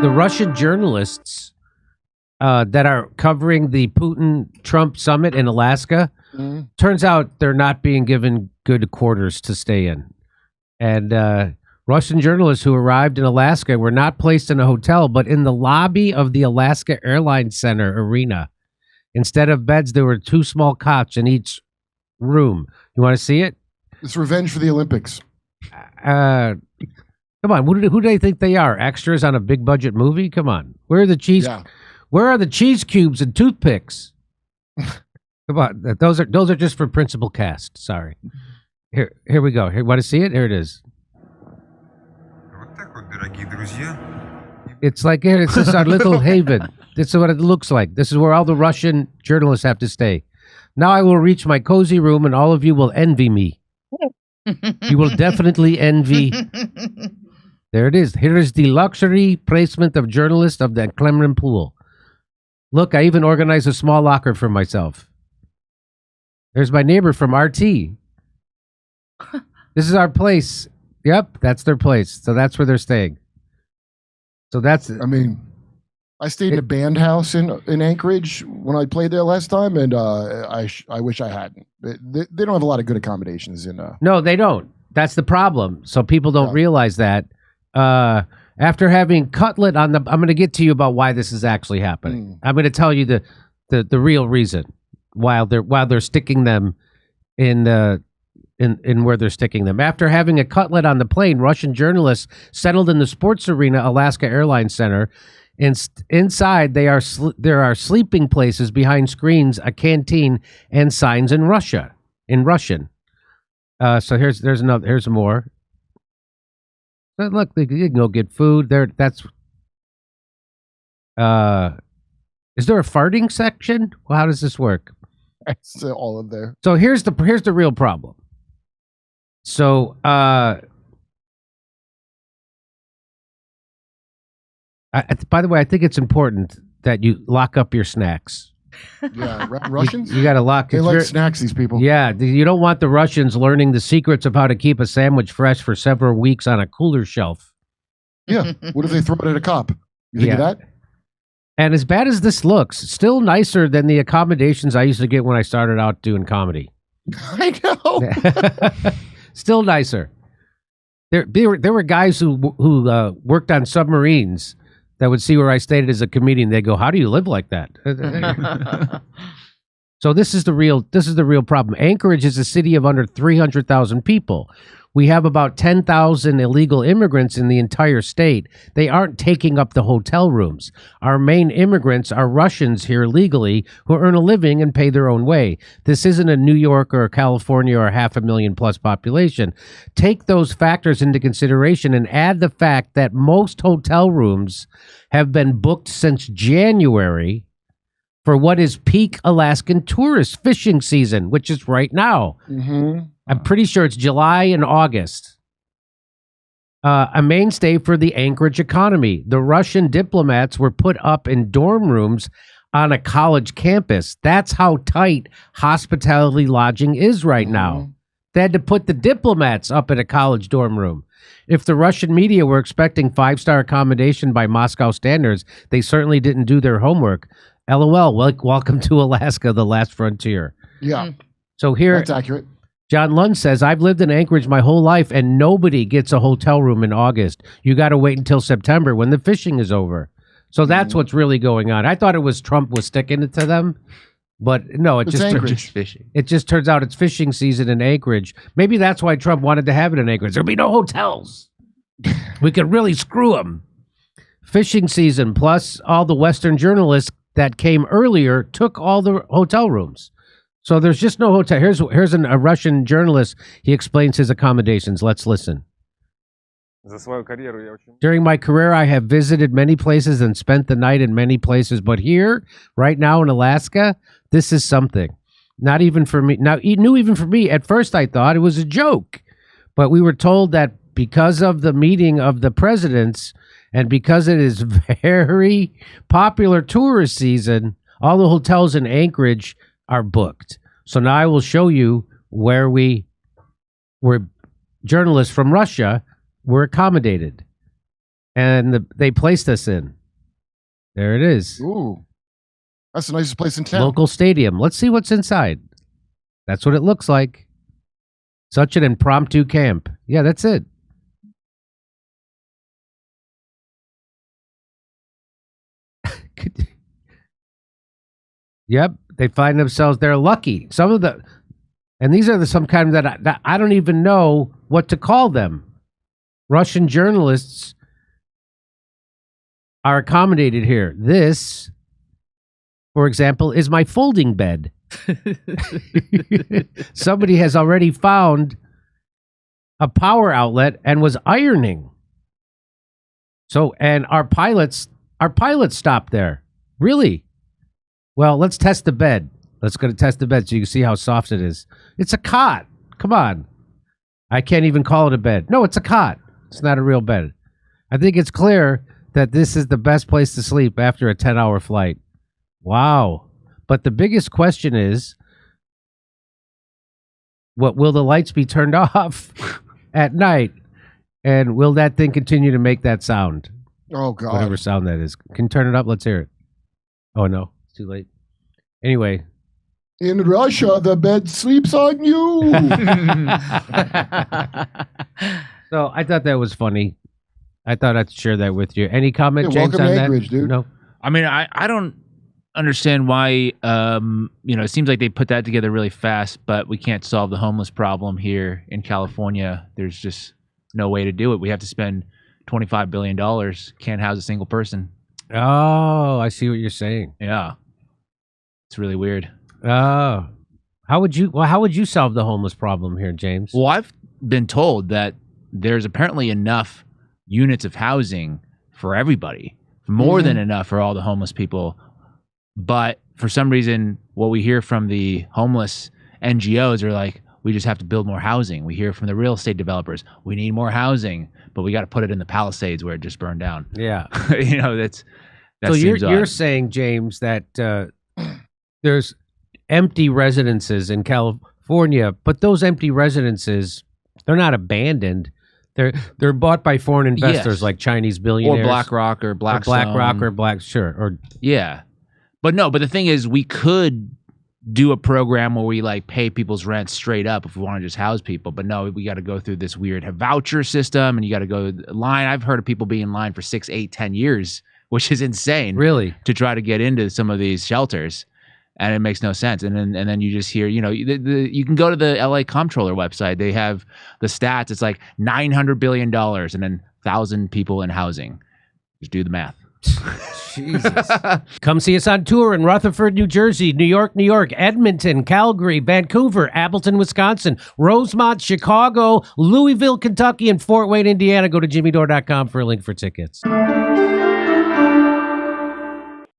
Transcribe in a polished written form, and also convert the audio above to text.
the Russian journalists that are covering the Putin-Trump summit in Alaska, turns out they're not being given good quarters to stay in. And Russian journalists who arrived in Alaska were not placed in a hotel, but in the lobby of the Alaska Airlines Center arena. Instead of beds, there were 2 small cots in each room. You want to see it? It's revenge for the Olympics. Come on, who do they think they are? Extras on a big budget movie? Come on, where are the cheese? Yeah. Where are the cheese cubes and toothpicks? Come on, those are just for principal cast. Sorry. Here we go. Here, want to see it? Here it is. It's like here. It's just our little haven. This is what it looks like. This is where all the Russian journalists have to stay. Now I will reach my cozy room, and all of you will envy me. You will definitely envy. There it is. Here is the luxury placement of journalists of the Kremlin pool. Look, I even organized a small locker for myself. There's my neighbor from RT. This is our place. Yep, that's their place. So that's where they're staying. So that's it. I mean, I stayed in a band house in Anchorage when I played there last time, and I wish I hadn't. They don't have a lot of good accommodations in. No, they don't. That's the problem. So people don't realize that. After having cutlet on the, I'm going to get to you about why this is actually happening. I'm going to tell you the real reason while they're sticking them in where they're sticking them. After having a cutlet on the plane, Russian journalists settled in the sports arena, Alaska Airlines Center. Inside, there are sleeping places behind screens, a canteen, and signs in Russian. So here's more. But look, you can go get food there. Is there a farting section? Well, how does this work? It's all of there. So here's the real problem. So by the way, I think it's important that you lock up your snacks. Yeah, Russians? You got to lock. They like snacks, these people. Yeah, you don't want the Russians learning the secrets of how to keep a sandwich fresh for several weeks on a cooler shelf. Yeah. What if they throw it at a cop? You think of that? And as bad as this looks, still nicer than the accommodations I used to get when I started out doing comedy. I know. Still nicer. There were guys who worked on submarines that would see where I stayed as a comedian. They go, "How do you live like that?" So this is the real problem. Anchorage is a city of under 300,000 people. We have about 10,000 illegal immigrants in the entire state. They aren't taking up the hotel rooms. Our main immigrants are Russians here legally who earn a living and pay their own way. This isn't a New York or California or 500,000 plus population. Take those factors into consideration and add the fact that most hotel rooms have been booked since January for what is peak Alaskan tourist fishing season, which is right now. I'm pretty sure it's July and August. A mainstay for the Anchorage economy. The Russian diplomats were put up in dorm rooms on a college campus. That's how tight hospitality lodging is right now. They had to put the diplomats up in a college dorm room. If the Russian media were expecting 5-star accommodation by Moscow standards, they certainly didn't do their homework. LOL, welcome to Alaska, the last frontier. Yeah. So here, that's accurate. John Lund says, I've lived in Anchorage my whole life and nobody gets a hotel room in August. You got to wait until September when the fishing is over. So that's what's really going on. I thought it was Trump was sticking it to them, but no, it just turns out it's fishing season in Anchorage. Maybe that's why Trump wanted to have it in Anchorage. There'll be no hotels. We could really screw them. Fishing season plus all the Western journalists that came earlier took all the hotel rooms. So there's just no hotel. Here's a Russian journalist. He explains his accommodations. Let's listen. During my career, I have visited many places and spent the night in many places. But here, right now in Alaska, this is something. Not even for me. Now, even for me, at first I thought it was a joke. But we were told that because of the meeting of the presidents and because it is very popular tourist season, all the hotels in Anchorage are booked. So now I will show you where journalists from Russia were accommodated. and they placed us in. There it is. Ooh, that's the nicest place in town. Local stadium. Let's see what's inside. That's what it looks like. Such an impromptu camp. Yeah, that's it. Yep, they find themselves, they're lucky. Some of the, and these are some kind that I don't even know what to call them. Russian journalists are accommodated here. This, for example, is my folding bed. Somebody has already found a power outlet and was ironing. So, and our pilots stopped there. Really? Well, let's test the bed. Let's go to test the bed so you can see how soft it is. It's a cot. Come on. I can't even call it a bed. No, it's a cot. It's not a real bed. I think it's clear that this is the best place to sleep after a 10-hour flight. Wow. But the biggest question is, what will the lights be turned off at night? And will that thing continue to make that sound? Oh, God. Whatever sound that is. Can you turn it up? Let's hear it. Oh, no. It's too late. Anyway. In Russia, the bed sleeps on you. So I thought that was funny. I thought I'd share that with you. Any comment, James, welcome on to that? Anchorage, dude. No. I mean, I don't understand why. It seems like they put that together really fast, but we can't solve the homeless problem here in California. There's just no way to do it. We have to spend $25 billion. Can't house a single person. Oh, I see what you're saying. Yeah, it's really weird. Oh, how would you solve the homeless problem here, James? Well, I've been told that there's apparently enough units of housing for everybody, more than enough for all the homeless people. But for some reason, what we hear from the homeless NGOs are like, we just have to build more housing. We hear from the real estate developers, we need more housing, but we got to put it in the Palisades where it just burned down. Yeah. That So seems you're odd. saying, James, that there's empty residences in California, but those empty residences, they're not abandoned. They're bought by foreign investors, Yes. like Chinese billionaires, Or BlackRock or Blackstone. Or Yeah. But the thing is, we could do a program where we like pay people's rent straight up if we want to just house people. But no, we got to go through this weird voucher system, and you got to go line. I've heard of people being in line for 6, 8, 10 years, which is insane. really, To try to get into some of these shelters, and it makes no sense. And then you just hear, you can go to the LA Comptroller website. They have the stats. It's like $900 billion, and then 1,000 people in housing. Just do the math. Jesus. Come see us on tour in Rutherford, New Jersey, New York, Edmonton, Calgary, Vancouver, Appleton, Wisconsin, Rosemont, Chicago, Louisville, Kentucky, and Fort Wayne, Indiana. Go to jimmydore.com for a link for tickets.